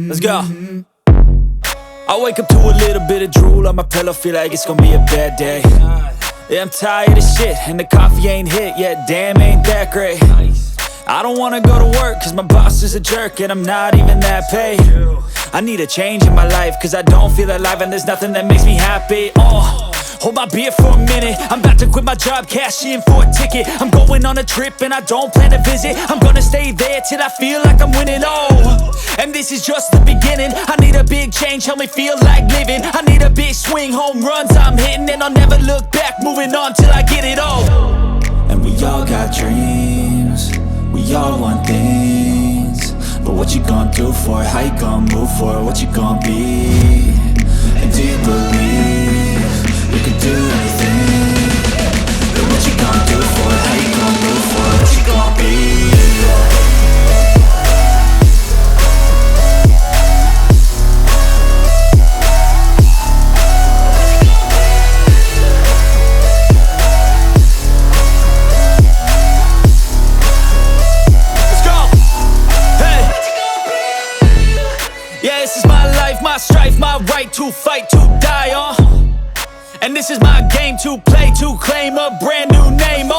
Let's go. I wake up to a little bit of drool on my pillow, feel like it's gonna be a bad day. Yeah, I'm tired of shit, and the coffee ain't hit yet, damn, ain't that great. I don't wanna go to work, cause my boss is a jerk, and I'm not even that paid. I need a change in my life, cause I don't feel alive, and there's nothing that makes me happy. Hold my beer for a minute, I'm about to quit my job, cash in for a ticket. I'm going on a trip and I don't plan to visit. I'm gonna stay there till I feel like I'm winning, and this is just the beginning. I need a big change, help me feel like living. I need a big swing, home runs I'm hitting, and I'll never look back, moving on till I get it all. And we all got dreams, we all want things, but what you gonna do for it? How you gonna move for it? What you gonna be? And do you believe you can do anything? But what you gonna do for it? How you gonna move for it? What you gonna be? My strife, my right to fight, to die on. And this is my game to play, to claim a brand new name,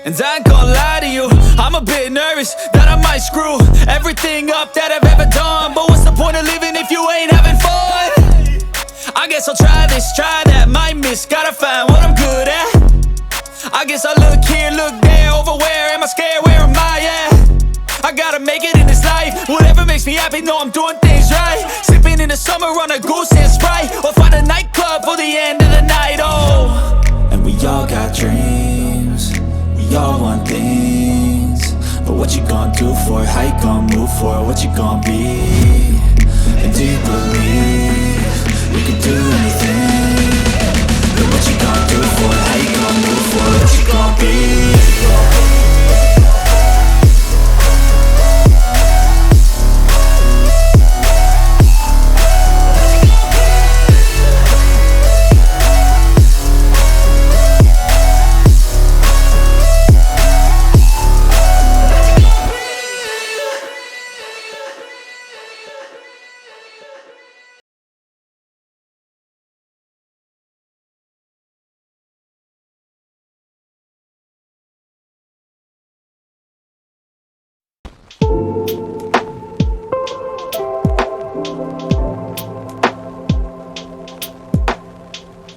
And I ain't gonna lie to you, I'm a bit nervous that I might screw everything up that I've ever done. But what's the point of living if you ain't having fun? I guess I'll try this, try that, might miss, gotta find what I'm good at. I guess I look here, look there, over where am I scared, where am I at? I gotta make it in this life, whatever makes me happy, know I'm doing things right. Sipping in the summer on a goose and Sprite, or find a nightclub for the end of the night, And we all got dreams, we all want things, but what you gonna do for it? How you gonna move for it? What you gonna be? And do you believe you can do anything? But what you gonna do for it? How you gonna move for it? What you gonna be?